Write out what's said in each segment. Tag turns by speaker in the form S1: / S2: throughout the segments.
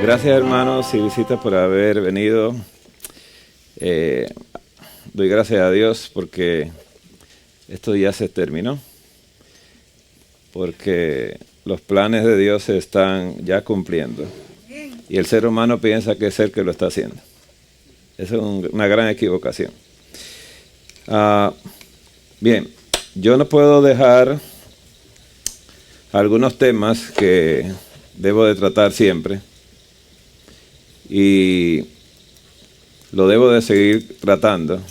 S1: Gracias, hermanos y visitas, por haber venido. Doy gracias a Dios porque esto ya se terminó, porque los planes de Dios se están ya cumpliendo y el ser humano piensa que es él que lo está haciendo. Esa es una gran equivocación. Bien, yo no puedo dejar algunos temas que debo de tratar siempre y lo debo de seguir tratando.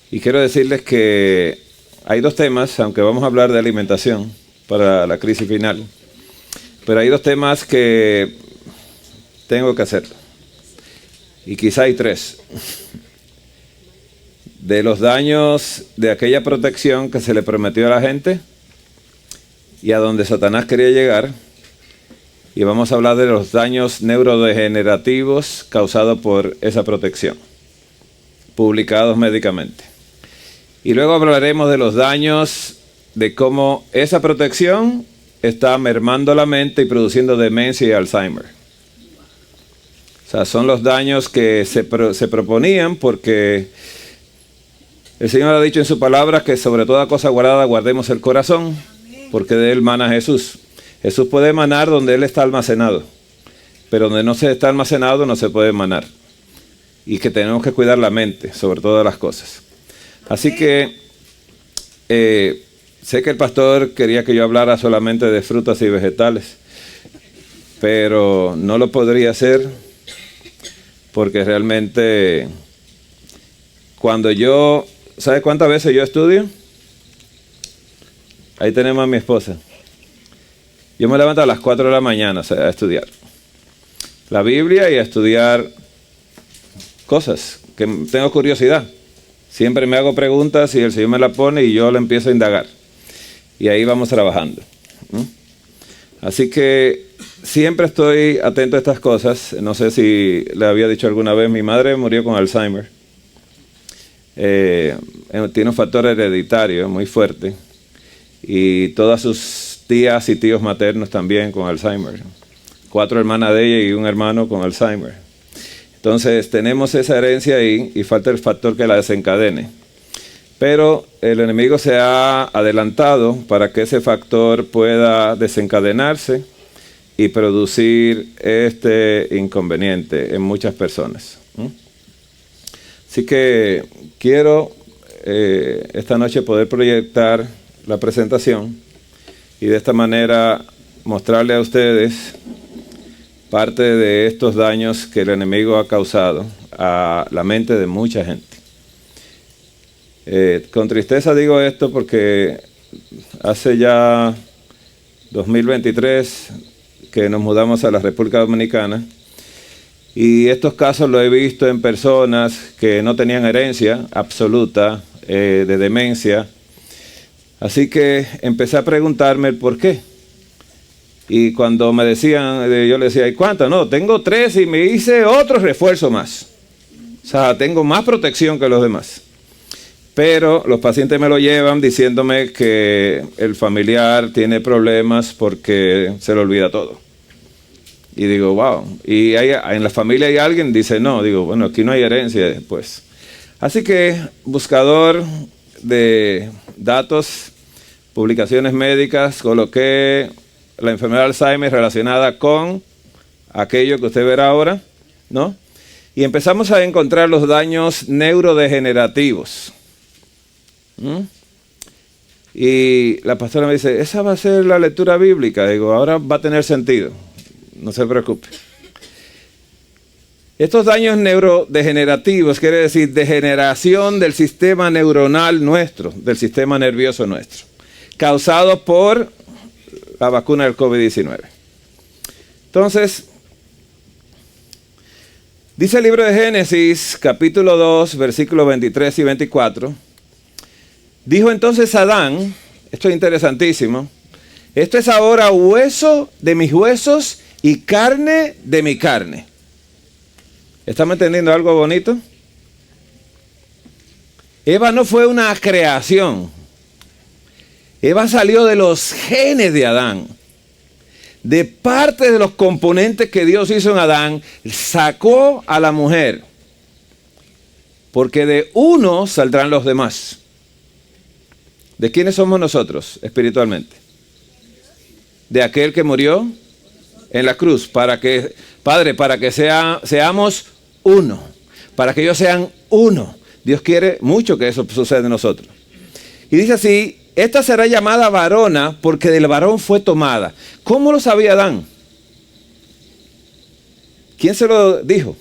S1: Y quiero decirles que hay dos temas, aunque vamos a hablar de alimentación para la crisis final, pero hay dos temas que tengo que hacer. Y quizá hay tres. De los daños de aquella protección que se le prometió a la gente y a donde Satanás quería llegar. Y vamos a hablar de los daños neurodegenerativos causados por esa protección, publicados médicamente. Y luego hablaremos de los daños de cómo esa protección está mermando la mente y produciendo demencia y Alzheimer. O sea, son los daños que se proponían porque el Señor ha dicho en su palabra que sobre toda cosa guardada guardemos el corazón, porque de él mana Jesús. Jesús puede emanar donde Él está almacenado, pero donde no se está almacenado no se puede emanar. Y que tenemos que cuidar la mente sobre todas las cosas. Así que sé que el pastor quería que yo hablara solamente de frutas y vegetales, pero no lo podría hacer porque realmente cuando yo... ¿Sabe cuántas veces yo estudio? Ahí tenemos a mi esposa. Yo me levanto a las 4 de la mañana a estudiar la Biblia y a estudiar cosas que tengo curiosidad. Siempre me hago preguntas y el Señor me la pone y yo la empiezo a indagar. Y ahí vamos trabajando. Así que siempre estoy atento a estas cosas. No sé si le había dicho alguna vez, mi madre murió con Alzheimer. Tiene un factor hereditario muy fuerte. Y todas sus tías y tíos maternos también con Alzheimer. 4 hermanas de ella y un hermano con Alzheimer. Entonces tenemos esa herencia ahí y falta el factor que la desencadene. Pero el enemigo se ha adelantado para que ese factor pueda desencadenarse y producir este inconveniente en muchas personas. Así que quiero esta noche poder proyectar la presentación y de esta manera mostrarle a ustedes parte de estos daños que el enemigo ha causado a la mente de mucha gente. Con tristeza digo esto porque hace ya 2023 que nos mudamos a la República Dominicana y estos casos los he visto en personas que no tenían herencia absoluta de demencia. Así que empecé a preguntarme el por qué. Y cuando me decían, yo le decía, ¿y cuántas? No, tengo 3 y me hice otro refuerzo más. O sea, tengo más protección que los demás. Pero los pacientes me lo llevan diciéndome que el familiar tiene problemas porque se le olvida todo. Y digo, wow. Y en la familia hay alguien, dice, no. Digo, bueno, aquí no hay herencia, pues. Así que, buscador de datos, publicaciones médicas, coloqué la enfermedad de Alzheimer relacionada con aquello que usted verá ahora, ¿no? Y empezamos a encontrar los daños neurodegenerativos. Y la pastora me dice, esa va a ser la lectura bíblica. Digo, ahora va a tener sentido, no se preocupe. Estos daños neurodegenerativos quiere decir degeneración del sistema neuronal nuestro, del sistema nervioso nuestro, causado por la vacuna del COVID-19. Entonces, dice el libro de Génesis, capítulo 2, versículos 23 y 24, dijo entonces Adán, esto es interesantísimo, esto es ahora hueso de mis huesos y carne de mi carne. ¿Estamos entendiendo algo bonito? Eva no fue una creación. Eva salió de los genes de Adán. de parte de los componentes que Dios hizo en Adán, sacó a la mujer. Porque de uno saldrán los demás. ¿De quiénes somos nosotros espiritualmente? De aquel que murió en la cruz. Padre, para que seamos uno. Para que ellos sean uno. Dios quiere mucho que eso suceda en nosotros. Y dice así, esta será llamada varona porque del varón fue tomada. ¿Cómo lo sabía Adán? ¿Quién se lo dijo?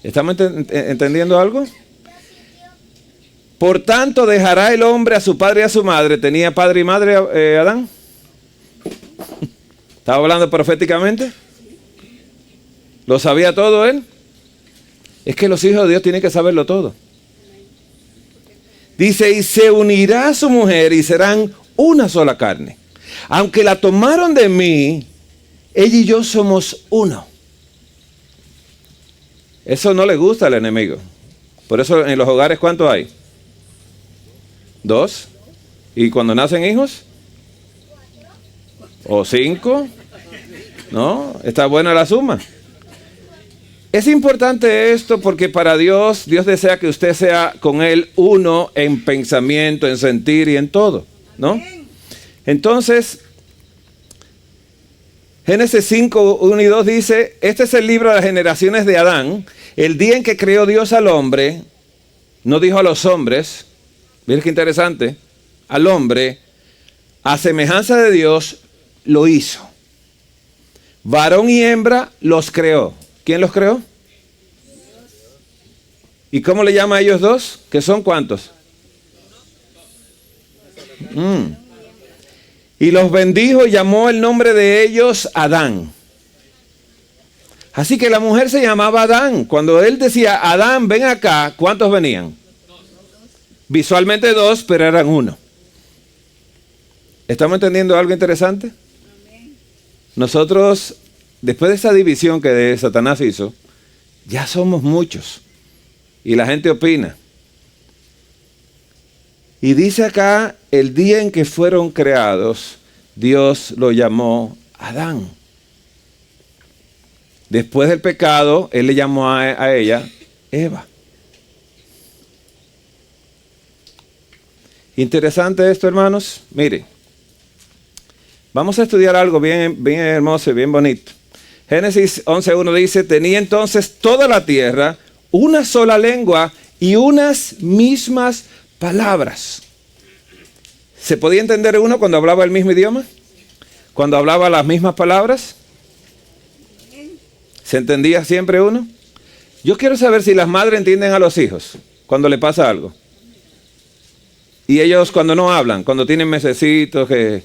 S1: ¿Estamos entendiendo algo? Por tanto, dejará el hombre a su padre y a su madre. ¿Tenía padre y madre Adán? ¿Estaba hablando proféticamente? ¿Lo sabía todo él? Es que los hijos de Dios tienen que saberlo todo. Dice, y se unirá a su mujer y serán una sola carne. Aunque la tomaron de mí, ella y yo somos uno. Eso no le gusta al enemigo. Por eso en los hogares, ¿cuántos hay? 2. ¿Y cuando nacen hijos? ¿O 5? ¿No? Está buena la suma. Es importante esto porque para Dios desea que usted sea con Él uno en pensamiento, en sentir y en todo, ¿no? Entonces, Génesis 5, 1 y 2 dice, este es el libro de las generaciones de Adán, el día en que creó Dios al hombre, no dijo a los hombres, miren qué interesante, al hombre, a semejanza de Dios, lo hizo. Varón y hembra los creó. ¿Quién los creó? ¿Y cómo le llama a ellos dos? ¿Que son cuántos? Y los bendijo y llamó el nombre de ellos Adán. Así que la mujer se llamaba Adán. Cuando él decía, Adán, ven acá, ¿cuántos venían? Visualmente 2, pero eran 1. ¿Estamos entendiendo algo interesante? Nosotros, después de esa división que Satanás hizo, ya somos muchos. Y la gente opina. Y dice acá, el día en que fueron creados, Dios lo llamó Adán. Después del pecado, Él le llamó a ella Eva. Interesante esto, hermanos. Mire, vamos a estudiar algo bien hermoso y bien bonito. Génesis 11:1 dice, tenía entonces toda la tierra una sola lengua y unas mismas palabras. ¿Se podía entender uno cuando hablaba el mismo idioma? ¿Cuando hablaba las mismas palabras? ¿Se entendía siempre uno? Yo quiero saber si las madres entienden a los hijos cuando le pasa algo. Y ellos cuando no hablan, cuando tienen mesecitos, que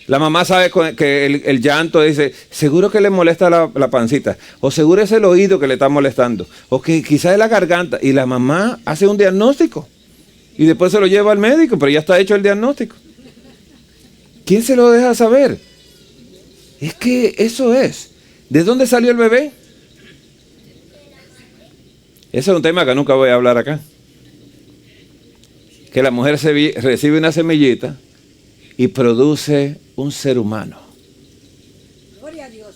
S1: la mamá sabe que el llanto dice, seguro que le molesta la pancita, o seguro es el oído que le está molestando, o que quizás es la garganta, y la mamá hace un diagnóstico, y después se lo lleva al médico, pero ya está hecho el diagnóstico. ¿Quién se lo deja saber? Es que eso es. ¿De dónde salió el bebé? Ese es un tema que nunca voy a hablar acá. Que la mujer recibe una semillita y produce un ser humano.
S2: Gloria a Dios.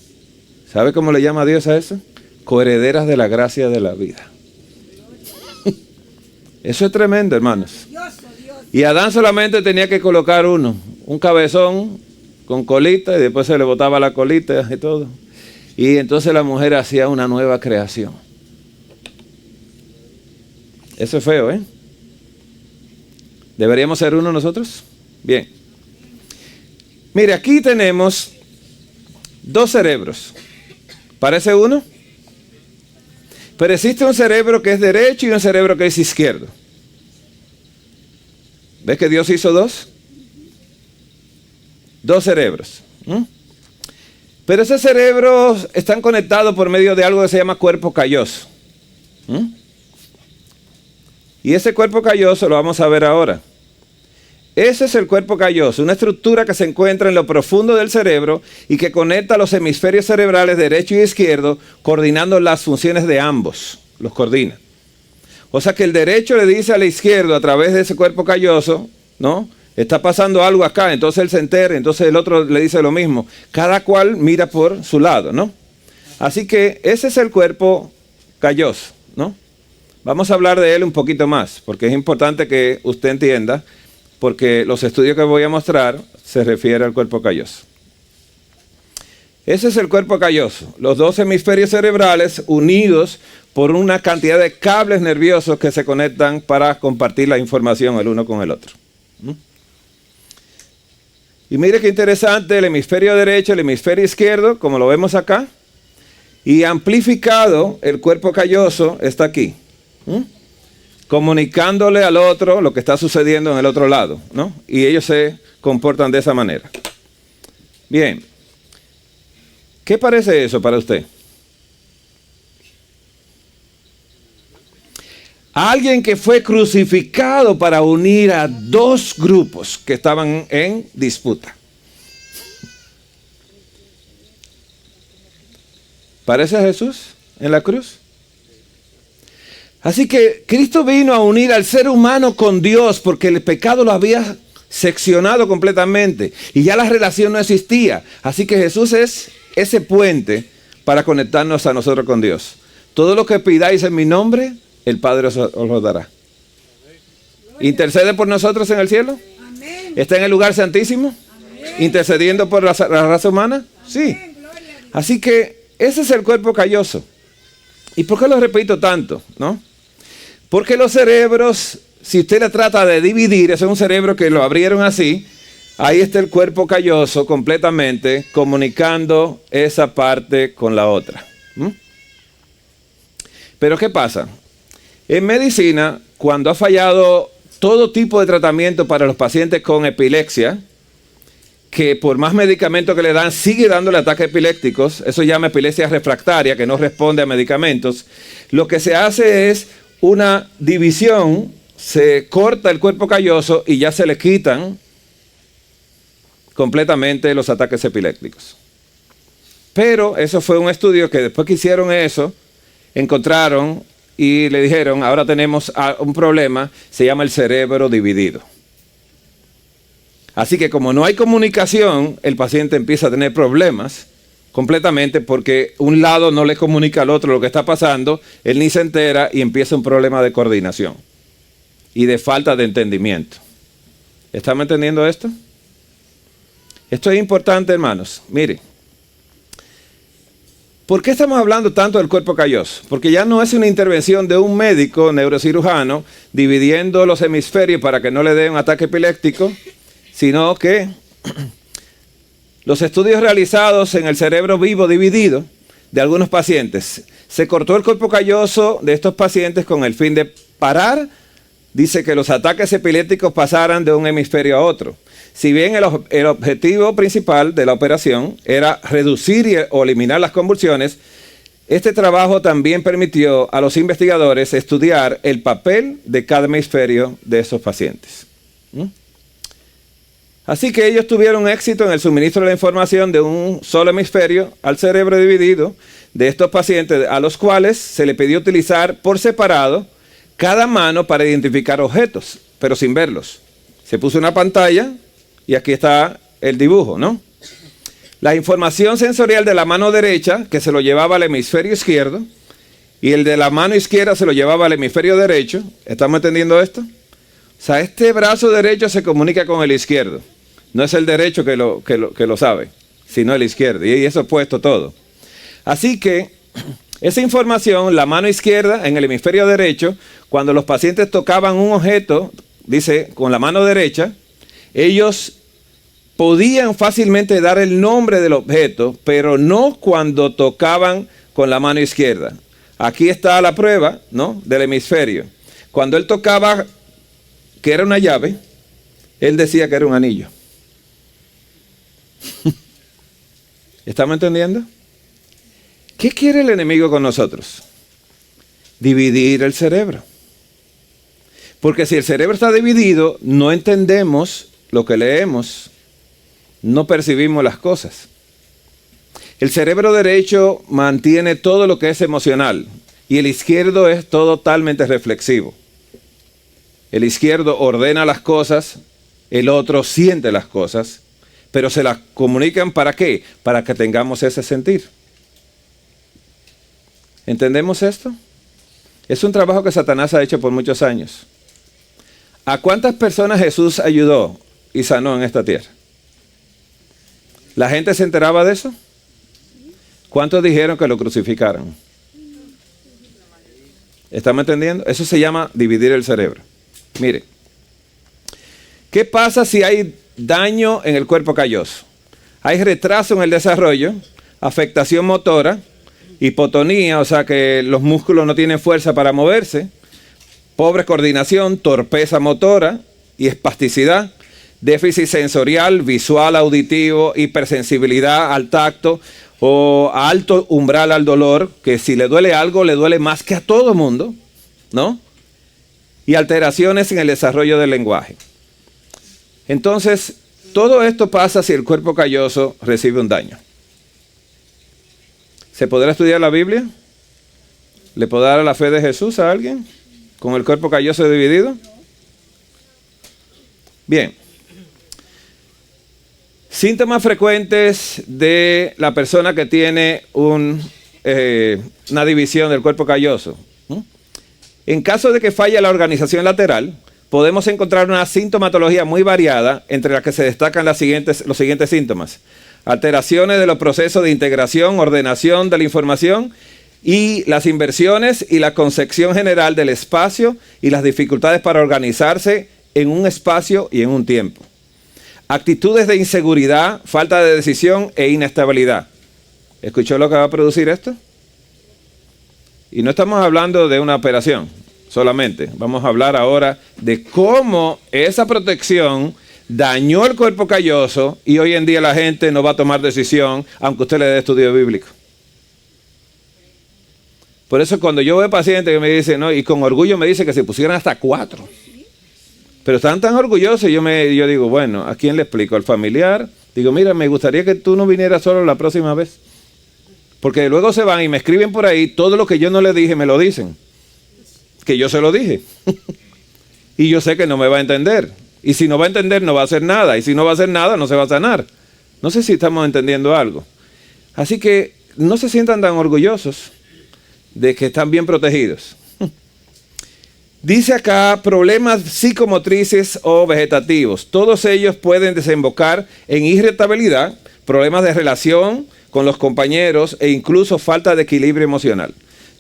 S1: ¿Sabe cómo le llama a Dios a eso? Coherederas de la gracia de la vida. Eso es tremendo, hermanos. Y Adán solamente tenía que colocar uno, un cabezón con colita, y después se le botaba la colita y todo. Y entonces la mujer hacía una nueva creación. Eso es feo, ¿eh? ¿Deberíamos ser uno nosotros? Bien. Mire, aquí tenemos 2 cerebros. ¿Parece uno? Pero existe un cerebro que es derecho y un cerebro que es izquierdo. ¿Ves que Dios hizo 2? 2 cerebros. Pero esos cerebros están conectados por medio de algo que se llama cuerpo calloso. Y ese cuerpo calloso lo vamos a ver ahora. Ese es el cuerpo calloso, una estructura que se encuentra en lo profundo del cerebro y que conecta los hemisferios cerebrales derecho y izquierdo, coordinando las funciones de ambos, los coordina. O sea que el derecho le dice al izquierdo a través de ese cuerpo calloso, ¿no? Está pasando algo acá, entonces él se entera, entonces el otro le dice lo mismo. Cada cual mira por su lado, ¿no? Así que ese es el cuerpo calloso, ¿no? Vamos a hablar de él un poquito más, porque es importante que usted entienda, porque los estudios que voy a mostrar se refieren al cuerpo calloso. Ese es el cuerpo calloso, los dos hemisferios cerebrales unidos por una cantidad de cables nerviosos que se conectan para compartir la información el uno con el otro. Y mire qué interesante, el hemisferio derecho, el hemisferio izquierdo, como lo vemos acá, y amplificado el cuerpo calloso está aquí, comunicándole al otro lo que está sucediendo en el otro lado, ¿no? Y ellos se comportan de esa manera. Bien, ¿qué parece eso para usted? Alguien que fue crucificado para unir a dos grupos que estaban en disputa. ¿Parece a Jesús en la cruz? Así que Cristo vino a unir al ser humano con Dios porque el pecado lo había seccionado completamente y ya la relación no existía. Así que Jesús es ese puente para conectarnos a nosotros con Dios. Todo lo que pidáis en mi nombre, el Padre os lo dará. ¿Intercede por nosotros en el cielo?
S2: Amén.
S1: ¿Está en el lugar santísimo?
S2: Amén.
S1: ¿Intercediendo por la raza humana? Sí.
S2: Amén. Gloria a Dios.
S1: Así que ese es el cuerpo calloso. ¿Y por qué lo repito tanto? ¿No? Porque los cerebros, si usted le trata de dividir, ese es un cerebro que lo abrieron así, ahí está el cuerpo calloso completamente comunicando esa parte con la otra. Pero ¿qué pasa? En medicina, cuando ha fallado todo tipo de tratamiento para los pacientes con epilepsia, que por más medicamentos que le dan, sigue dándole ataques epilépticos, eso se llama epilepsia refractaria, que no responde a medicamentos, lo que se hace es una división, se corta el cuerpo calloso y ya se le quitan completamente los ataques epilépticos. Pero eso fue un estudio que después que hicieron eso, encontraron y le dijeron, ahora tenemos un problema, se llama el cerebro dividido. Así que como no hay comunicación, el paciente empieza a tener problemas completamente porque un lado no le comunica al otro lo que está pasando, él ni se entera y empieza un problema de coordinación y de falta de entendimiento. ¿Estamos entendiendo esto? Esto es importante, hermanos. Mire, ¿por qué estamos hablando tanto del cuerpo calloso? Porque ya no es una intervención de un médico neurocirujano dividiendo los hemisferios para que no le dé un ataque epiléptico, sino que los estudios realizados en el cerebro vivo dividido de algunos pacientes, se cortó el cuerpo calloso de estos pacientes con el fin de parar, dice que los ataques epilépticos pasaran de un hemisferio a otro. Si bien el objetivo principal de la operación era reducir o eliminar las convulsiones, este trabajo también permitió a los investigadores estudiar el papel de cada hemisferio de esos pacientes. Así que ellos tuvieron éxito en el suministro de la información de un solo hemisferio al cerebro dividido de estos pacientes, a los cuales se le pidió utilizar por separado cada mano para identificar objetos, pero sin verlos. Se puso una pantalla y aquí está el dibujo, ¿no? La información sensorial de la mano derecha, que se lo llevaba al hemisferio izquierdo, y el de la mano izquierda se lo llevaba al hemisferio derecho. ¿Estamos entendiendo esto? O sea, este brazo derecho se comunica con el izquierdo. No es el derecho que lo sabe, sino el izquierdo. Y eso puesto todo. Así que esa información, la mano izquierda en el hemisferio derecho, cuando los pacientes tocaban un objeto, dice, con la mano derecha, ellos podían fácilmente dar el nombre del objeto, pero no cuando tocaban con la mano izquierda. Aquí está la prueba, ¿no?, del hemisferio. Cuando él tocaba que era una llave, él decía que era un anillo. ¿Estamos entendiendo? ¿Qué quiere el enemigo con nosotros? Dividir el cerebro. Porque si el cerebro está dividido, no entendemos lo que leemos, no percibimos las cosas. El cerebro derecho mantiene todo lo que es emocional y el izquierdo es totalmente reflexivo. El izquierdo ordena las cosas, el otro siente las cosas, pero se las comunican ¿para qué? Para que tengamos ese sentir. ¿Entendemos esto? Es un trabajo que Satanás ha hecho por muchos años. ¿A cuántas personas Jesús ayudó y sanó en esta tierra? ¿La gente se enteraba de eso? ¿Cuántos dijeron que lo crucificaron? ¿Estamos entendiendo? Eso se llama dividir el cerebro. Mire, ¿qué pasa si hay daño en el cuerpo calloso? Hay retraso en el desarrollo, afectación motora, hipotonía, o sea que los músculos no tienen fuerza para moverse, pobre coordinación, torpeza motora y espasticidad, déficit sensorial, visual, auditivo, hipersensibilidad al tacto o alto umbral al dolor, que si le duele algo, le duele más que a todo mundo, ¿no? Y alteraciones en el desarrollo del lenguaje. Entonces, todo esto pasa si el cuerpo calloso recibe un daño. ¿Se podrá estudiar la Biblia? ¿Le puedo dar la fe de Jesús a alguien con el cuerpo calloso dividido? Bien. Síntomas frecuentes de la persona que tiene una división del cuerpo calloso. En caso de que falle la organización lateral, podemos encontrar una sintomatología muy variada, entre las que se destacan los siguientes síntomas. Alteraciones de los procesos de integración, ordenación de la información y las inversiones y la concepción general del espacio y las dificultades para organizarse en un espacio y en un tiempo. Actitudes de inseguridad, falta de decisión e inestabilidad. ¿Escuchó lo que va a producir esto? Y no estamos hablando de una operación solamente. Vamos a hablar ahora de cómo esa protección dañó el cuerpo calloso y hoy en día la gente no va a tomar decisión aunque usted le dé estudio bíblico. Por eso cuando yo veo pacientes que me dicen, no, y con orgullo me dicen que se pusieran hasta 4. Pero están tan orgullosos, yo digo, bueno, ¿a quién le explico? ¿Al familiar? Digo, mira, me gustaría que tú no vinieras solo la próxima vez. Porque luego se van y me escriben por ahí, todo lo que yo no le dije me lo dicen. Que yo se lo dije. Y yo sé que no me va a entender. Y si no va a entender, no va a hacer nada. Y si no va a hacer nada, no se va a sanar. No sé si estamos entendiendo algo. Así que no se sientan tan orgullosos de que están bien protegidos. Dice acá, problemas psicomotrices o vegetativos. Todos ellos pueden desembocar en irritabilidad, problemas de relación con los compañeros e incluso falta de equilibrio emocional.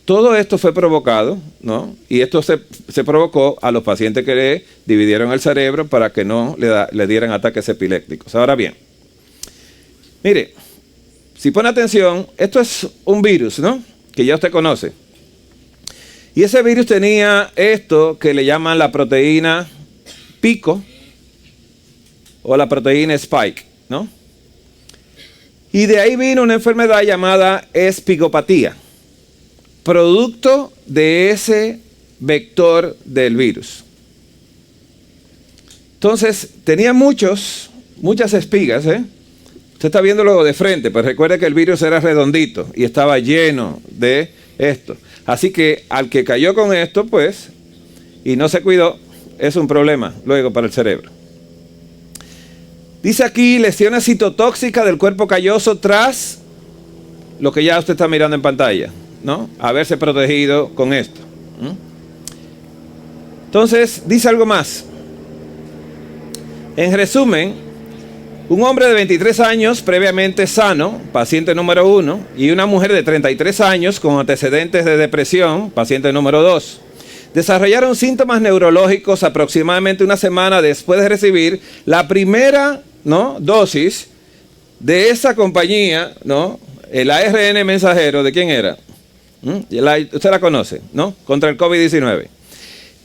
S1: Todo esto fue provocado, ¿no? Y esto se provocó a los pacientes que le dividieron el cerebro para que no le dieran ataques epilépticos. Ahora bien, mire, si pone atención, esto es un virus, ¿no? Que ya usted conoce. Y ese virus tenía esto que le llaman la proteína pico o la proteína spike, ¿no? Y de ahí vino una enfermedad llamada espigopatía, producto de ese vector del virus. Entonces, tenía muchas espigas, ¿eh? Usted está viéndolo de frente, pues recuerde que el virus era redondito y estaba lleno de esto. Así que al que cayó con esto, pues, y no se cuidó, es un problema luego para el cerebro. Dice aquí, lesiones citotóxicas del cuerpo calloso tras lo que ya usted está mirando en pantalla, ¿no? Haberse protegido con esto. Entonces, dice algo más. En resumen, un hombre de 23 años previamente sano, paciente número 1, y una mujer de 33 años con antecedentes de depresión, paciente número 2, desarrollaron síntomas neurológicos aproximadamente una semana después de recibir la primera, ¿no?, dosis de esa compañía, ¿no?, el ARN mensajero. ¿De quién era? Usted la conoce, ¿no?, contra el COVID-19,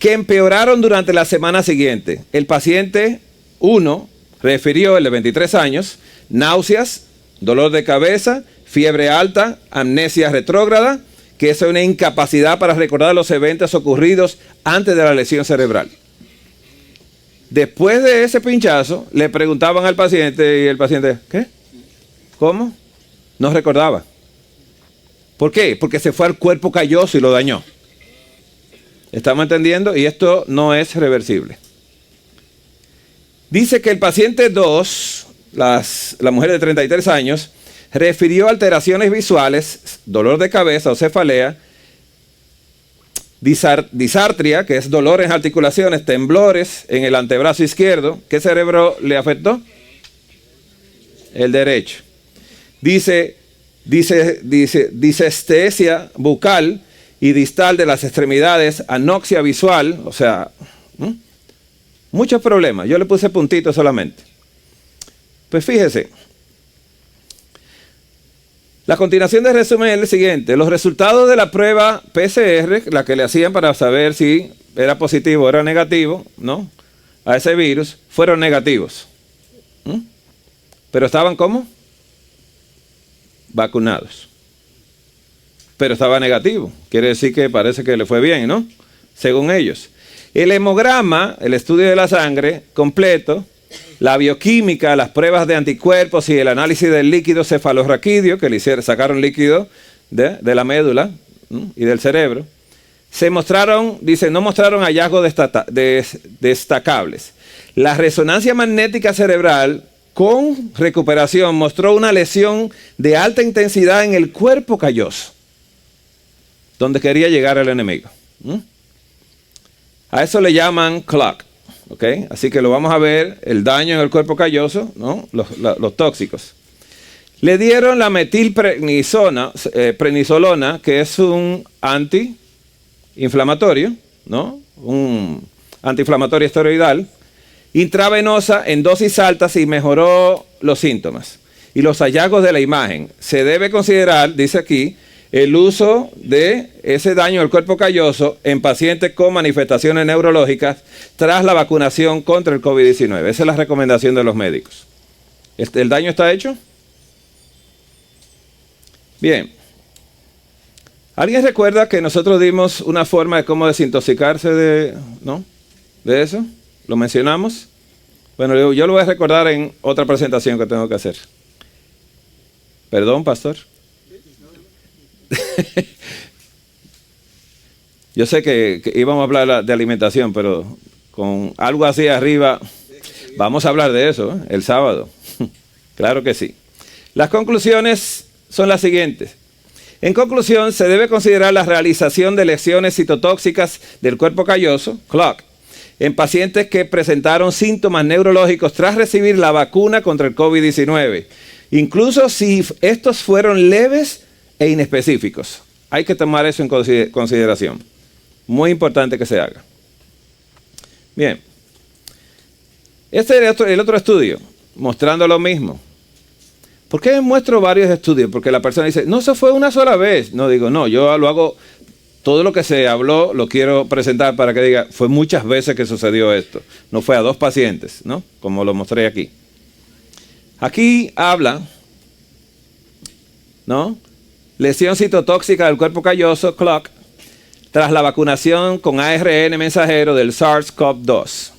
S1: que empeoraron durante la semana siguiente. El paciente 1 refirió, el de 23 años, náuseas, dolor de cabeza, fiebre alta, amnesia retrógrada, que es una incapacidad para recordar los eventos ocurridos antes de la lesión cerebral. Después de ese pinchazo, le preguntaban al paciente y el paciente, ¿qué? ¿Cómo? No recordaba. ¿Por qué? Porque se fue al cuerpo calloso y lo dañó. ¿Estamos entendiendo? Y esto no es reversible. Dice que el paciente 2, la mujer de 33 años, refirió alteraciones visuales, dolor de cabeza o cefalea, disartria, que es dolor en articulaciones, temblores en el antebrazo izquierdo. ¿Qué cerebro le afectó? El derecho. Dice disestesia bucal y distal de las extremidades, anoxia visual, o sea, muchos problemas. Yo le puse puntitos solamente. Pues fíjese, la continuación del resumen es el siguiente. Los resultados de la prueba PCR, la que le hacían para saber si era positivo o era negativo, ¿no?, a ese virus, fueron negativos. Pero estaban ¿cómo? Vacunados. Pero estaba negativo. Quiere decir que parece que le fue bien, ¿no? Según ellos. El hemograma, el estudio de la sangre completo, la bioquímica, las pruebas de anticuerpos y el análisis del líquido cefalorraquídeo, que le sacaron líquido de la médula, ¿no?, y del cerebro, se mostraron, dice, no mostraron hallazgos destacables. La resonancia magnética cerebral con recuperación mostró una lesión de alta intensidad en el cuerpo calloso, donde quería llegar el enemigo. A eso le llaman clock. ¿Okay? Así que lo vamos a ver, el daño en el cuerpo calloso, ¿no?, los tóxicos. Le dieron la metilprednisolona, que es un antiinflamatorio, ¿no?, un antiinflamatorio esteroidal, intravenosa en dosis altas y mejoró los síntomas. Y los hallazgos de la imagen. Se debe considerar, dice aquí, el uso de ese daño al cuerpo calloso en pacientes con manifestaciones neurológicas tras la vacunación contra el COVID-19. Esa es la recomendación de los médicos. ¿El daño está hecho? Bien. ¿Alguien recuerda que nosotros dimos una forma de cómo desintoxicarse de eso? ¿Lo mencionamos? Bueno, yo lo voy a recordar en otra presentación que tengo que hacer. Perdón, pastor. Yo sé que íbamos a hablar de alimentación, pero con algo así arriba, vamos a hablar de eso, el sábado. Claro que sí. Las conclusiones son las siguientes. En conclusión, se debe considerar la realización de lesiones citotóxicas del cuerpo calloso, clock, en pacientes que presentaron síntomas neurológicos tras recibir la vacuna contra el COVID-19, incluso si estos fueron leves e inespecíficos. Hay que tomar eso en consideración. Muy importante que se haga. Bien. Este es el otro estudio, mostrando lo mismo. ¿Por qué muestro varios estudios? Porque la persona dice, no, eso fue una sola vez. No, digo, no, yo lo hago, todo lo que se habló lo quiero presentar para que diga, fue muchas veces que sucedió esto. No fue a 2 pacientes, ¿no? Como lo mostré aquí. Aquí habla, ¿no?, lesión citotóxica del cuerpo calloso, clock, tras la vacunación con ARN mensajero del SARS-CoV-2.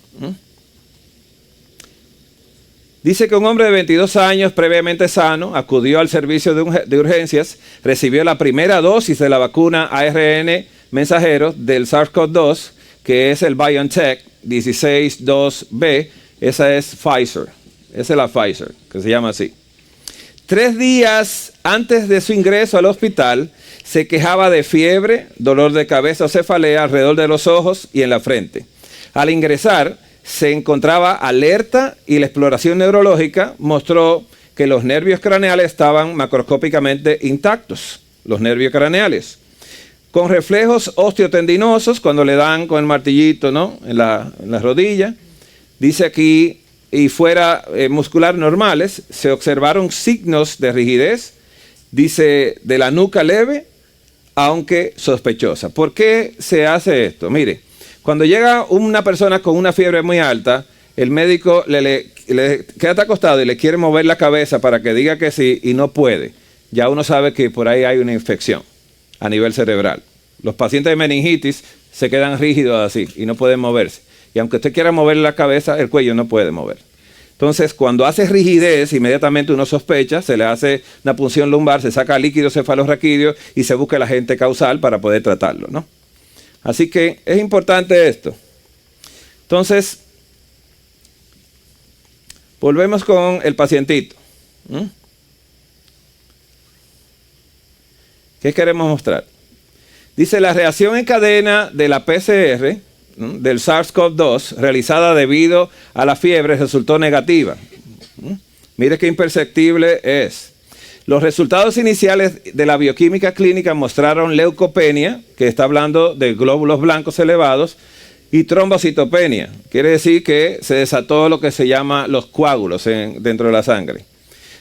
S1: Dice que un hombre de 22 años, previamente sano, acudió al servicio de urgencias, recibió la primera dosis de la vacuna ARN mensajero del SARS-CoV-2, que es el BioNTech 16-2B, esa es Pfizer, esa es la Pfizer, que se llama así. 3 días antes de su ingreso al hospital, se quejaba de fiebre, dolor de cabeza o cefalea alrededor de los ojos y en la frente. Al ingresar, se encontraba alerta y la exploración neurológica mostró que los nervios craneales estaban macroscópicamente intactos, los nervios craneales, con reflejos osteotendinosos cuando le dan con el martillito, ¿no?, en la rodilla. Dice aquí, y fuera muscular normales, se observaron signos de rigidez, dice, de la nuca leve, aunque sospechosa. ¿Por qué se hace esto? Mire, cuando llega una persona con una fiebre muy alta, el médico le queda acostado y le quiere mover la cabeza para que diga que sí y no puede. Ya uno sabe que por ahí hay una infección a nivel cerebral. Los pacientes de meningitis se quedan rígidos así y no pueden moverse. Y aunque usted quiera mover la cabeza, el cuello no puede mover. Entonces, cuando hace rigidez, inmediatamente uno sospecha, se le hace una punción lumbar, se saca líquido cefalorraquídeo y se busca el agente causal para poder tratarlo, ¿no? Así que es importante esto. Entonces, Volvemos con el pacientito. ¿Qué queremos mostrar? Dice, la reacción en cadena de la PCR, del SARS-CoV-2, realizada debido a la fiebre, resultó negativa. Mire qué imperceptible es. Los resultados iniciales de la bioquímica clínica mostraron leucopenia, que está hablando de glóbulos blancos elevados, y trombocitopenia. Quiere decir que se desató lo que se llama los coágulos dentro de la sangre.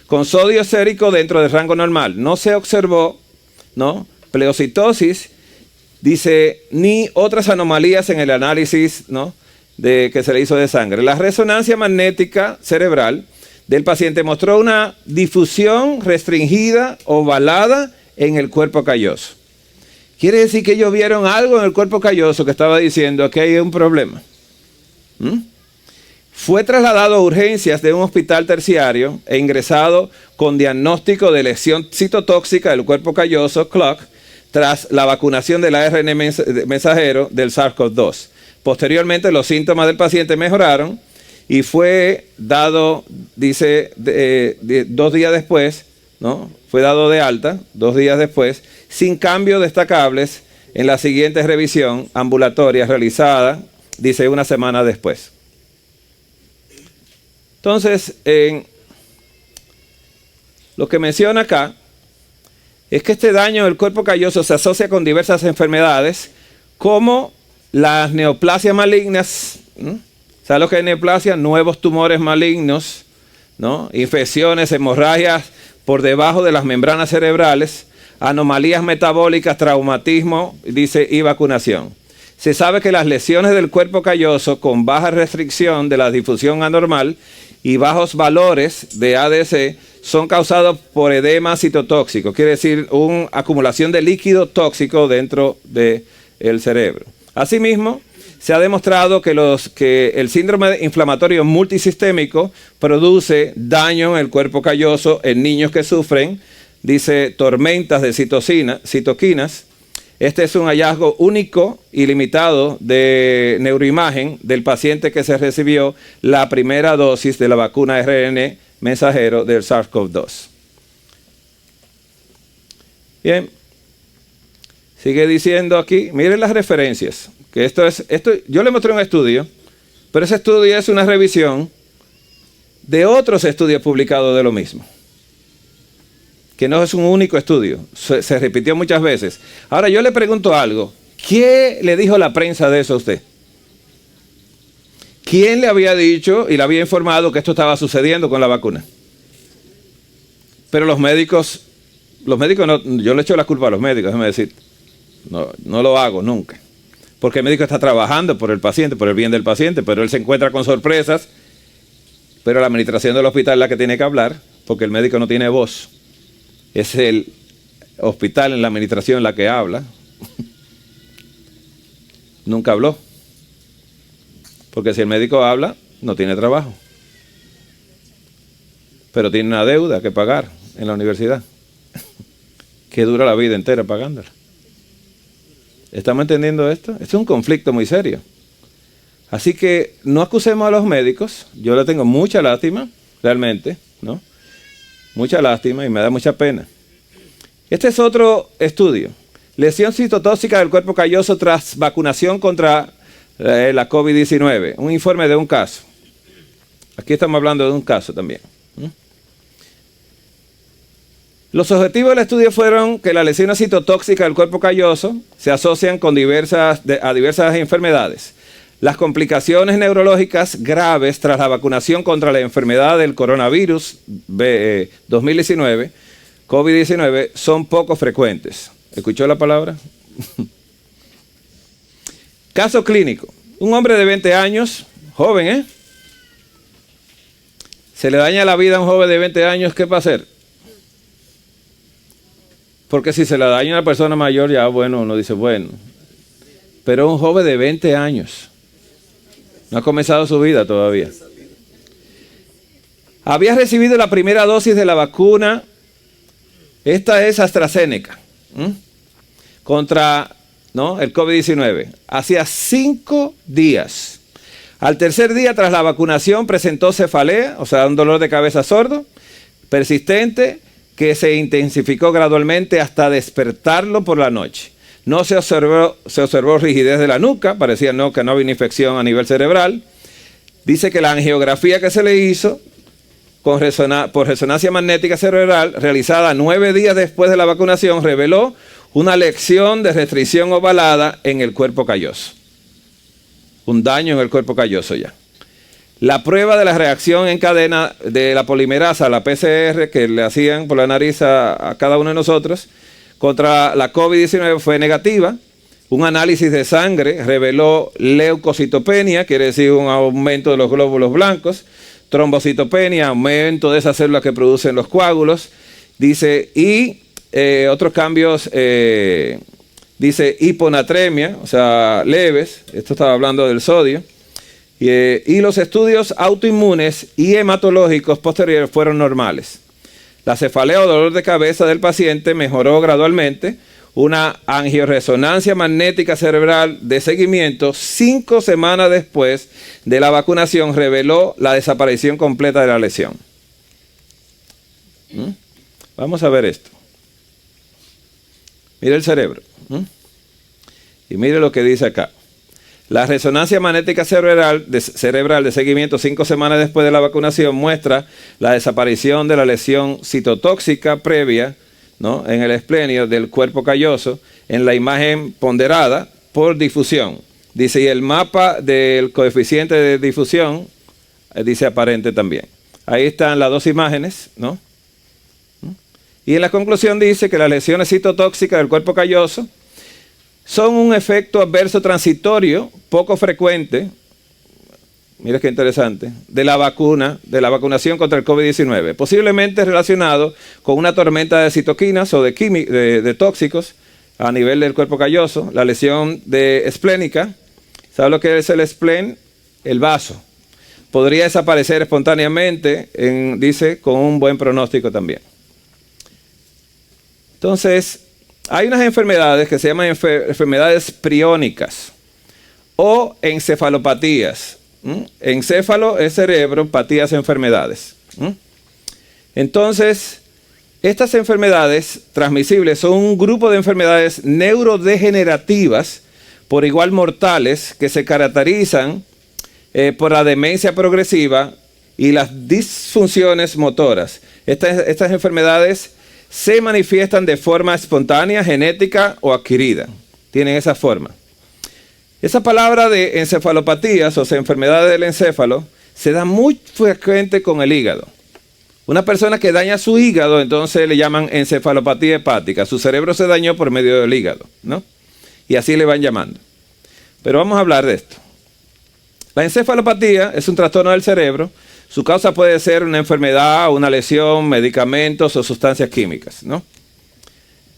S1: Con sodio sérico dentro del rango normal. No se observó, pleocitosis, dice, ni otras anomalías en el análisis, que se le hizo de sangre. La resonancia magnética cerebral del paciente mostró una difusión restringida, ovalada en el cuerpo calloso. Quiere decir que ellos vieron algo en el cuerpo calloso que estaba diciendo que hay un problema. Fue trasladado a urgencias de un hospital terciario e ingresado con diagnóstico de lesión citotóxica del cuerpo calloso, CLOC, tras la vacunación del ARN mensajero del SARS-CoV-2. Posteriormente, los síntomas del paciente mejoraron y fue dado, dice, 2 días después, fue dado de alta 2 días después, sin cambios destacables en la siguiente revisión ambulatoria realizada, dice, 1 semana después. Entonces, lo que menciona acá es que este daño del cuerpo calloso se asocia con diversas enfermedades como las neoplasias malignas. ¿Sabes lo que es neoplasia? Nuevos tumores malignos, infecciones, hemorragias por debajo de las membranas cerebrales, anomalías metabólicas, traumatismo, dice, y vacunación. Se sabe que las lesiones del cuerpo calloso con baja restricción de la difusión anormal y bajos valores de ADC son causados por edema citotóxico, quiere decir una acumulación de líquido tóxico dentro del cerebro. Asimismo, se ha demostrado que el síndrome inflamatorio multisistémico produce daño en el cuerpo calloso en niños que sufren, dice, tormentas de citoquinas. Este es un hallazgo único y limitado de neuroimagen del paciente que se recibió la primera dosis de la vacuna ARN mensajero del SARS-CoV-2. Bien, sigue diciendo aquí, miren las referencias, que esto yo le mostré un estudio, pero ese estudio es una revisión de otros estudios publicados de lo mismo, que no es un único estudio, se repitió muchas veces. Ahora yo le pregunto algo, ¿qué le dijo la prensa de eso a usted? ¿Quién le había dicho y le había informado que esto estaba sucediendo con la vacuna? Pero los médicos no, yo le echo la culpa a los médicos, déjame decir, no lo hago nunca. Porque el médico está trabajando por el paciente, por el bien del paciente, pero él se encuentra con sorpresas, pero la administración del hospital es la que tiene que hablar, porque el médico no tiene voz. Es el hospital en la administración la que habla. Nunca habló. Porque si el médico habla, no tiene trabajo. Pero tiene una deuda que pagar en la universidad. Que dura la vida entera pagándola. ¿Estamos entendiendo esto? Esto es un conflicto muy serio. Así que no acusemos a los médicos. Yo le tengo mucha lástima, realmente, mucha lástima y me da mucha pena. Este es otro estudio. Lesión citotóxica del cuerpo calloso tras vacunación contra la COVID-19. Un informe de un caso. Aquí estamos hablando de un caso también. Los objetivos del estudio fueron que las lesiones citotóxicas del cuerpo calloso se asocian con diversas enfermedades. Las complicaciones neurológicas graves tras la vacunación contra la enfermedad del coronavirus 2019, COVID-19, son poco frecuentes. ¿Escuchó la palabra? Caso clínico. Un hombre de 20 años, joven, Se le daña la vida a un joven de 20 años, ¿qué va a hacer? Porque si se la daña a una persona mayor, ya bueno, uno dice, bueno. Pero un joven de 20 años. No ha comenzado su vida todavía. Había recibido la primera dosis de la vacuna. Esta es AstraZeneca. Contra el COVID-19. Hacía 5 días. Al tercer día, tras la vacunación, presentó cefalea, o sea, un dolor de cabeza sordo, persistente, que se intensificó gradualmente hasta despertarlo por la noche. No se observó rigidez de la nuca, parecía que no había una infección a nivel cerebral. Dice que la angiografía que se le hizo por resonancia magnética cerebral, realizada 9 días después de la vacunación, reveló una lesión de restricción ovalada en el cuerpo calloso. Un daño en el cuerpo calloso ya. La prueba de la reacción en cadena de la polimerasa, la PCR, que le hacían por la nariz a cada uno de nosotros, contra la COVID-19 fue negativa. Un análisis de sangre reveló leucocitopenia, quiere decir un aumento de los glóbulos blancos, trombocitopenia, aumento de esas células que producen los coágulos, dice, y otros cambios, dice hiponatremia, o sea, leves, esto estaba hablando del sodio, y los estudios autoinmunes y hematológicos posteriores fueron normales. La cefalea o dolor de cabeza del paciente mejoró gradualmente. Una angioresonancia magnética cerebral de seguimiento 5 semanas después de la vacunación reveló la desaparición completa de la lesión. Vamos a ver esto. Mire el cerebro. Y mire lo que dice acá. La resonancia magnética cerebral de seguimiento 5 semanas después de la vacunación muestra la desaparición de la lesión citotóxica previa, ¿no?, en el esplenio del cuerpo calloso en la imagen ponderada por difusión. Dice, y el mapa del coeficiente de difusión dice aparente también. Ahí están las dos imágenes, ¿no? Y en la conclusión dice que las lesiones citotóxicas del cuerpo calloso son un efecto adverso transitorio poco frecuente, mira qué interesante, de la vacunación contra el COVID-19, posiblemente relacionado con una tormenta de citoquinas o de tóxicos a nivel del cuerpo calloso. La lesión esplénica, ¿sabe lo que es el spleen? El vaso. Podría desaparecer espontáneamente, dice, con un buen pronóstico también. Entonces, hay unas enfermedades que se llaman enfermedades priónicas o encefalopatías. Encéfalo es cerebro, patías enfermedades. Entonces, estas enfermedades transmisibles son un grupo de enfermedades neurodegenerativas por igual mortales que se caracterizan por la demencia progresiva y las disfunciones motoras. Estas enfermedades se manifiestan de forma espontánea, genética o adquirida. Tienen esa forma. Esa palabra de encefalopatías, o sea, enfermedades del encéfalo, se da muy frecuente con el hígado. Una persona que daña su hígado, entonces le llaman encefalopatía hepática. Su cerebro se dañó por medio del hígado, ¿no? Y así le van llamando. Pero vamos a hablar de esto. La encefalopatía es un trastorno del cerebro. Su causa puede ser una enfermedad, una lesión, medicamentos o sustancias químicas, ¿no?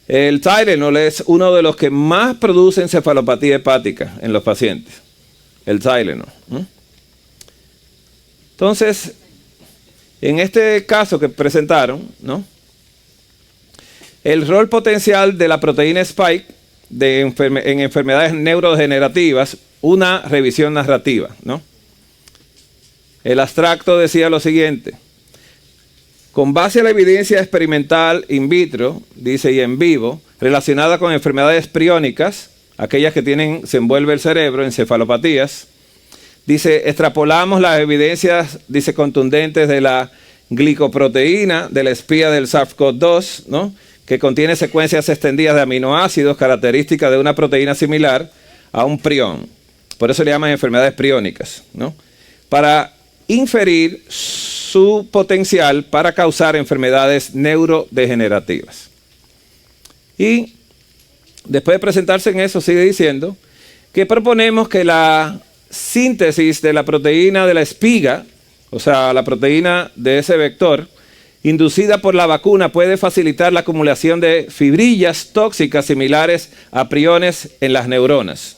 S1: El Tylenol es uno de los que más produce encefalopatía hepática en los pacientes. El Tylenol. Entonces, en este caso que presentaron, ¿no?, el rol potencial de la proteína Spike en enfermedades neurodegenerativas, una revisión narrativa, ¿no? El abstracto decía lo siguiente: con base a la evidencia experimental in vitro, dice, y en vivo, relacionada con enfermedades priónicas, aquellas que se envuelve el cerebro, encefalopatías, dice, extrapolamos las evidencias, dice, contundentes de la glicoproteína, de la espía del SARS-CoV-2, ¿no?, que contiene secuencias extendidas de aminoácidos, características de una proteína similar a un prión. Por eso le llaman enfermedades priónicas, ¿no?, para inferir su potencial para causar enfermedades neurodegenerativas. Y después de presentarse en eso, sigue diciendo que proponemos que la síntesis de la proteína de la espiga, o sea, la proteína de ese vector, inducida por la vacuna, puede facilitar la acumulación de fibrillas tóxicas similares a priones en las neuronas.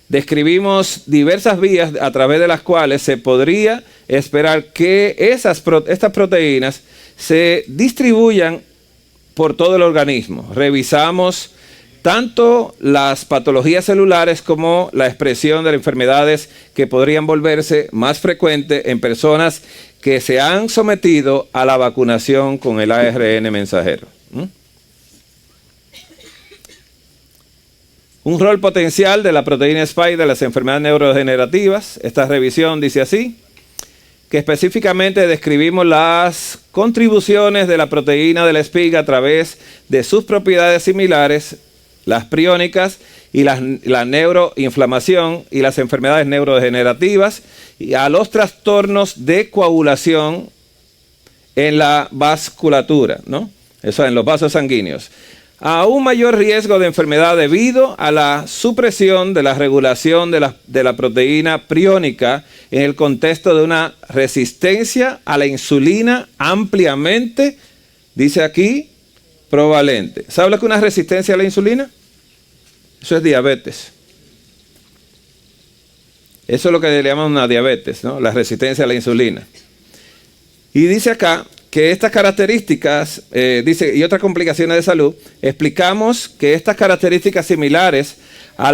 S1: Describimos diversas vías a través de las cuales se podría esperar que estas proteínas se distribuyan por todo el organismo. Revisamos tanto las patologías celulares como la expresión de las enfermedades que podrían volverse más frecuentes en personas que se han sometido a la vacunación con el ARN mensajero. Un rol potencial de la proteína Spike de las enfermedades neurodegenerativas. Esta revisión dice así, que específicamente describimos las contribuciones de la proteína de la Spike a través de sus propiedades similares, las priónicas y la neuroinflamación y las enfermedades neurodegenerativas, y a los trastornos de coagulación en la vasculatura, ¿no? Eso en los vasos sanguíneos. A un mayor riesgo de enfermedad debido a la supresión de la regulación de la proteína priónica en el contexto de una resistencia a la insulina ampliamente, dice aquí, provalente. ¿Sabe lo que es una resistencia a la insulina? Eso es diabetes. Eso es lo que le llaman una diabetes, ¿no? La resistencia a la insulina. Y dice acá que estas características, dice, y otras complicaciones de salud, explicamos que estas características similares a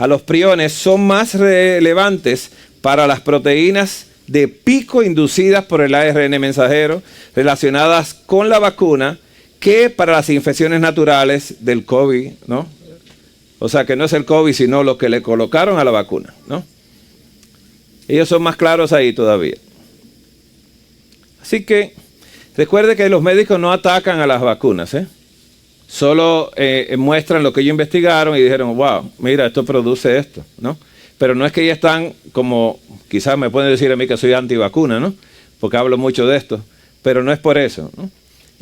S1: los priones son más relevantes para las proteínas de pico inducidas por el ARN mensajero relacionadas con la vacuna que para las infecciones naturales del COVID, ¿no? O sea, que no es el COVID, sino lo que le colocaron a la vacuna, ¿no? Ellos son más claros ahí todavía. Así que recuerde que los médicos no atacan a las vacunas, ¿eh? Solo muestran lo que ellos investigaron y dijeron, wow, mira, esto produce esto, ¿no? Pero no es que ellos están como, quizás me pueden decir a mí que soy antivacuna, ¿no? Porque hablo mucho de esto, pero no es por eso, ¿no?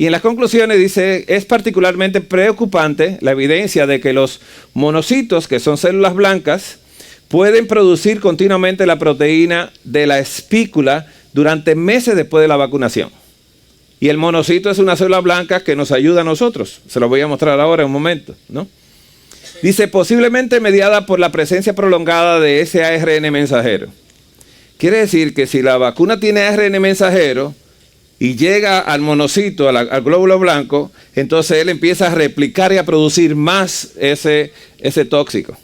S1: Y en las conclusiones dice, es particularmente preocupante la evidencia de que los monocitos, que son células blancas, pueden producir continuamente la proteína de la espícula durante meses después de la vacunación. Y el monocito es una célula blanca que nos ayuda a nosotros. Se lo voy a mostrar ahora en un momento, ¿no? Dice, posiblemente mediada por la presencia prolongada de ese ARN mensajero. Quiere decir que si la vacuna tiene ARN mensajero y llega al monocito, al glóbulo blanco, entonces él empieza a replicar y a producir más ese tóxico.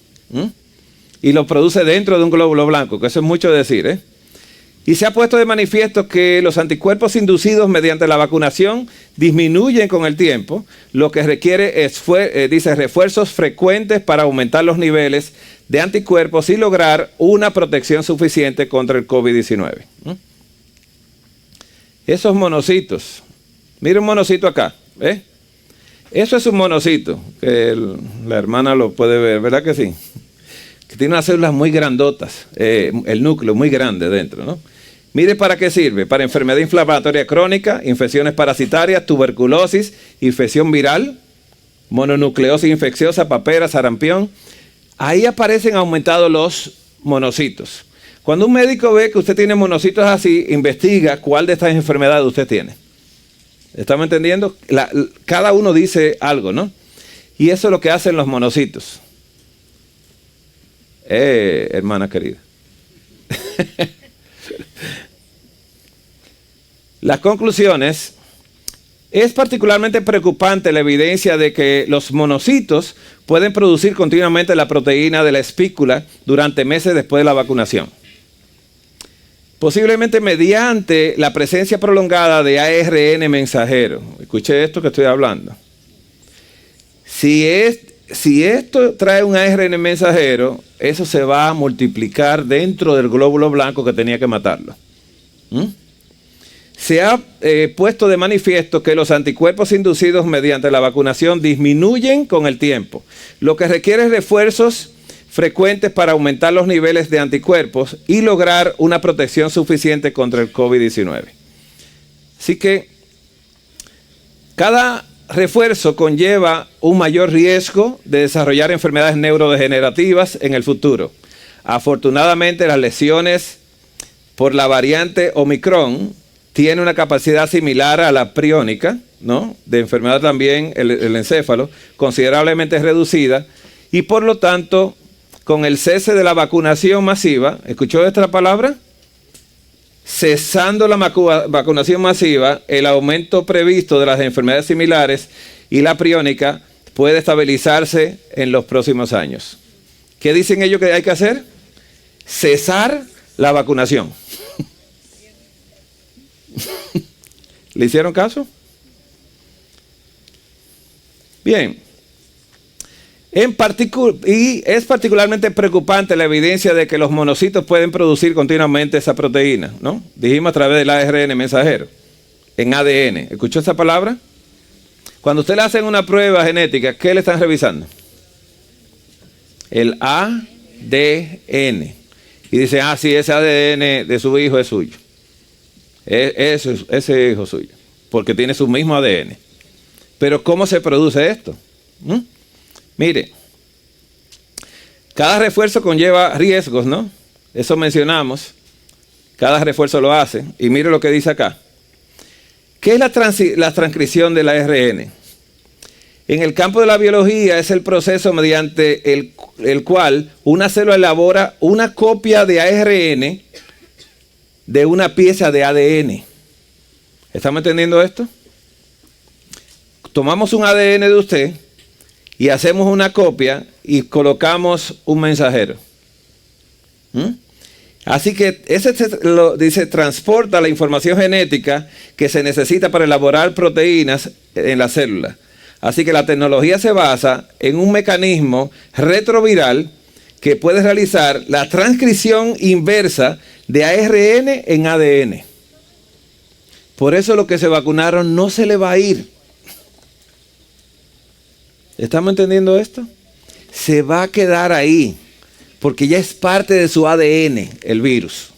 S1: Y lo produce dentro de un glóbulo blanco, que eso es mucho decir, ¿eh? Y se ha puesto de manifiesto que los anticuerpos inducidos mediante la vacunación disminuyen con el tiempo, lo que requiere dice, refuerzos frecuentes para aumentar los niveles de anticuerpos y lograr una protección suficiente contra el COVID-19. Esos monocitos, mira un monocito acá, ¿eh? Eso es un monocito, que la hermana lo puede ver, ¿verdad que sí? Que tiene unas células muy grandotas, el núcleo muy grande dentro, ¿no? Mire para qué sirve, para enfermedad inflamatoria crónica, infecciones parasitarias, tuberculosis, infección viral, mononucleosis infecciosa, papera, sarampión. Ahí aparecen aumentados los monocitos. Cuando un médico ve que usted tiene monocitos así, investiga cuál de estas enfermedades usted tiene. ¿Estamos entendiendo? Cada uno dice algo, ¿no? Y eso es lo que hacen los monocitos. Hermana querida. Las conclusiones. Es particularmente preocupante la evidencia de que los monocitos pueden producir continuamente la proteína de la espícula durante meses después de la vacunación. Posiblemente mediante la presencia prolongada de ARN mensajero. Escuche esto que estoy hablando. Si esto trae un ARN mensajero, eso se va a multiplicar dentro del glóbulo blanco que tenía que matarlo. Se ha puesto de manifiesto que los anticuerpos inducidos mediante la vacunación disminuyen con el tiempo, lo que requiere refuerzos frecuentes para aumentar los niveles de anticuerpos y lograr una protección suficiente contra el COVID-19. Así que cada refuerzo conlleva un mayor riesgo de desarrollar enfermedades neurodegenerativas en el futuro. Afortunadamente, las lesiones por la variante Omicron tienen una capacidad similar a la priónica, ¿no? De enfermedad también el encéfalo, considerablemente reducida, y por lo tanto, con el cese de la vacunación masiva, ¿escuchó esta palabra? Cesando la vacunación masiva, el aumento previsto de las enfermedades similares y la priónica puede estabilizarse en los próximos años. ¿Qué dicen ellos que hay que hacer? Cesar la vacunación. ¿Le hicieron caso? Bien. Y es particularmente preocupante la evidencia de que los monocitos pueden producir continuamente esa proteína, ¿no? Dijimos a través del ARN mensajero, en ADN. ¿Escuchó esa palabra? Cuando usted le hacen una prueba genética, ¿qué le están revisando? El ADN. Y dice, sí, ese ADN de su hijo es suyo. Ese hijo suyo. Porque tiene su mismo ADN. Pero ¿cómo se produce esto? Mire, cada refuerzo conlleva riesgos, ¿no? Eso mencionamos. Cada refuerzo lo hace. Y mire lo que dice acá. ¿Qué es la transcripción del ARN? En el campo de la biología es el proceso mediante el cual una célula elabora una copia de ARN de una pieza de ADN. ¿Estamos entendiendo esto? Tomamos un ADN de usted y hacemos una copia y colocamos un mensajero. Así que dice, transporta la información genética que se necesita para elaborar proteínas en la célula. Así que la tecnología se basa en un mecanismo retroviral que puede realizar la transcripción inversa de ARN en ADN. Por eso los que se vacunaron no se le va a ir. ¿Estamos entendiendo esto? Se va a quedar ahí, porque ya es parte de su ADN, el virus.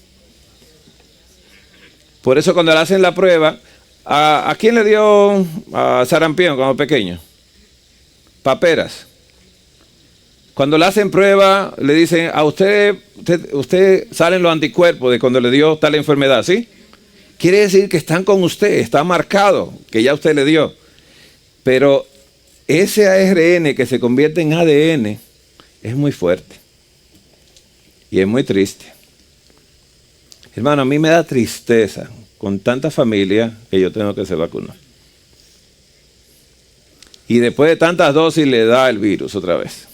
S1: Por eso cuando le hacen la prueba, ¿a quién le dio sarampión cuando pequeño? Paperas. Cuando le hacen prueba, le dicen, a usted salen los anticuerpos de cuando le dio tal enfermedad, ¿sí? Quiere decir que están con usted, está marcado, que ya usted le dio. Pero ese ARN que se convierte en ADN es muy fuerte. Y es muy triste. Hermano, a mí me da tristeza con tanta familia que yo tengo que se vacunar. Y después de tantas dosis le da el virus otra vez.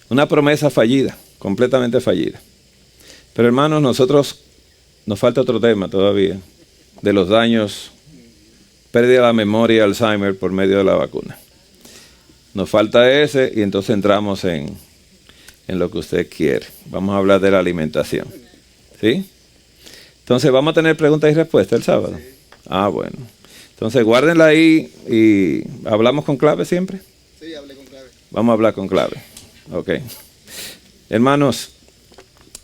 S1: Una promesa fallida, completamente fallida. Pero hermanos, nos falta otro tema todavía, de los daños, pérdida de la memoria y Alzheimer por medio de la vacuna. Nos falta ese y entonces entramos en lo que usted quiere. Vamos a hablar de la alimentación. ¿Sí? Entonces, ¿vamos a tener preguntas y respuestas el sábado? Bueno. Entonces, guárdenla ahí y ¿hablamos con clave siempre?
S3: Sí, hablé con clave.
S1: Vamos a hablar con clave. Ok. Hermanos,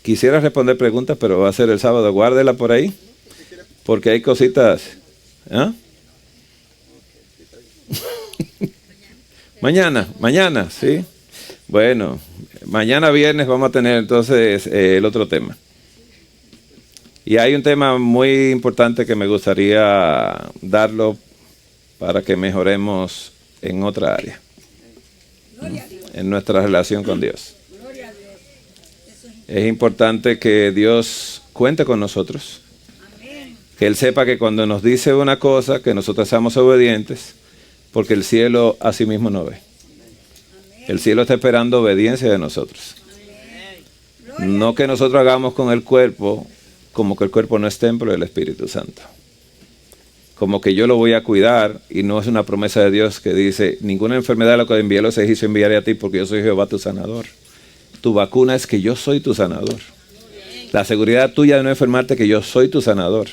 S1: quisiera responder preguntas, pero va a ser el sábado. Guárdela por ahí, porque hay cositas. Mañana, sí. Bueno, mañana viernes vamos a tener entonces el otro tema. Y hay un tema muy importante que me gustaría darlo para que mejoremos en otra área. En nuestra relación con Dios. Es importante que Dios cuente con nosotros. Que Él sepa que cuando nos dice una cosa, que nosotros seamos obedientes, porque el cielo a sí mismo no ve. El cielo está esperando obediencia de nosotros. No que nosotros hagamos con el cuerpo como que el cuerpo no es templo del Espíritu Santo. Como que yo lo voy a cuidar y no es una promesa de Dios que dice, ninguna enfermedad de la que envié a los egipcios enviaré a ti porque yo soy Jehová tu sanador. Tu vacuna es que yo soy tu sanador. La seguridad tuya de no enfermarte es que yo soy tu sanador.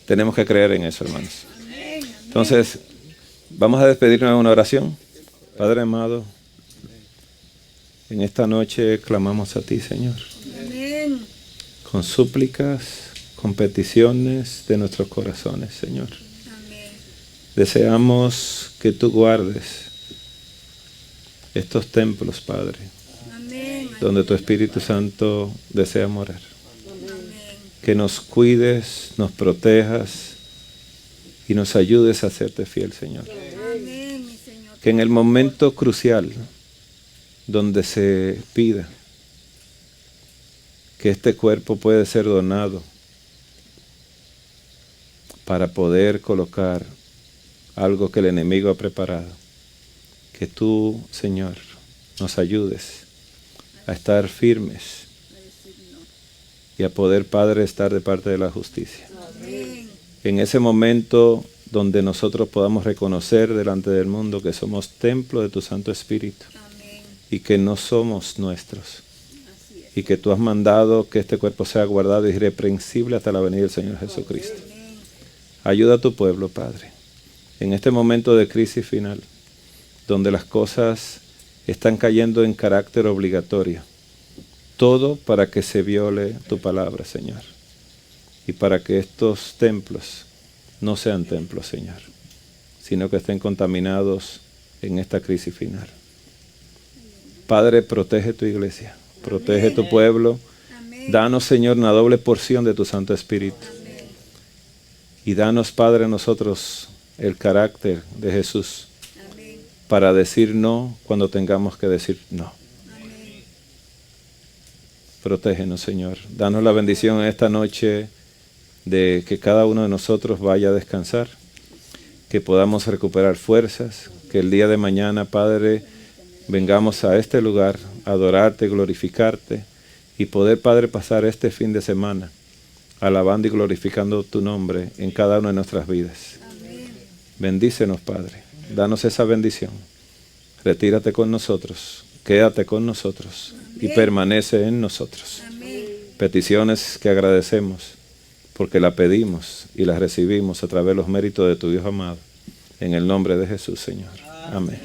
S1: Tenemos que creer en eso, hermanos. Entonces, vamos a despedirnos en una oración. Padre amado, en esta noche clamamos a ti, Señor. Con súplicas, con peticiones de nuestros corazones, Señor. Deseamos que tú guardes estos templos, Padre, donde tu Espíritu Santo desea morar. Que nos cuides, nos protejas y nos ayudes a hacerte fiel, Señor. Que en el momento crucial donde se pida que este cuerpo puede ser donado para poder colocar algo que el enemigo ha preparado. Que tú, Señor, nos ayudes a estar firmes y a poder, Padre, estar de parte de la justicia.
S2: Amén.
S1: En ese momento donde nosotros podamos reconocer delante del mundo que somos templo de tu Santo Espíritu
S2: Amén.
S1: y que no somos nuestros.
S2: Así es.
S1: Y que tú has mandado que este cuerpo sea guardado irreprensible hasta la venida del Señor Jesucristo.
S2: Amén.
S1: Ayuda a tu pueblo, Padre, en este momento de crisis final, donde las cosas están cayendo en carácter obligatorio. Todo para que se viole tu palabra, Señor. Y para que estos templos no sean templos, Señor, sino que estén contaminados en esta crisis final. Padre, protege tu iglesia, protege tu pueblo.
S2: Amén.
S1: Danos, Señor, una doble porción de tu Santo Espíritu.
S2: Amén.
S1: Y danos, Padre, a nosotros el carácter de Jesús
S2: Amén.
S1: para decir no cuando tengamos que decir no.
S2: Amén.
S1: Protégenos, Señor. Danos la bendición en esta noche de que cada uno de nosotros vaya a descansar, que podamos recuperar fuerzas, que el día de mañana, Padre, vengamos a este lugar a adorarte, glorificarte y poder, Padre, pasar este fin de semana alabando y glorificando tu nombre en cada una de nuestras vidas.
S2: Amén.
S1: Bendícenos, Padre. Danos esa bendición. Retírate con nosotros, quédate con nosotros y permanece en nosotros.
S2: Amén.
S1: Peticiones que agradecemos porque la pedimos y la recibimos a través de los méritos de tu Hijo amado. En el nombre de Jesús, Señor. Amén.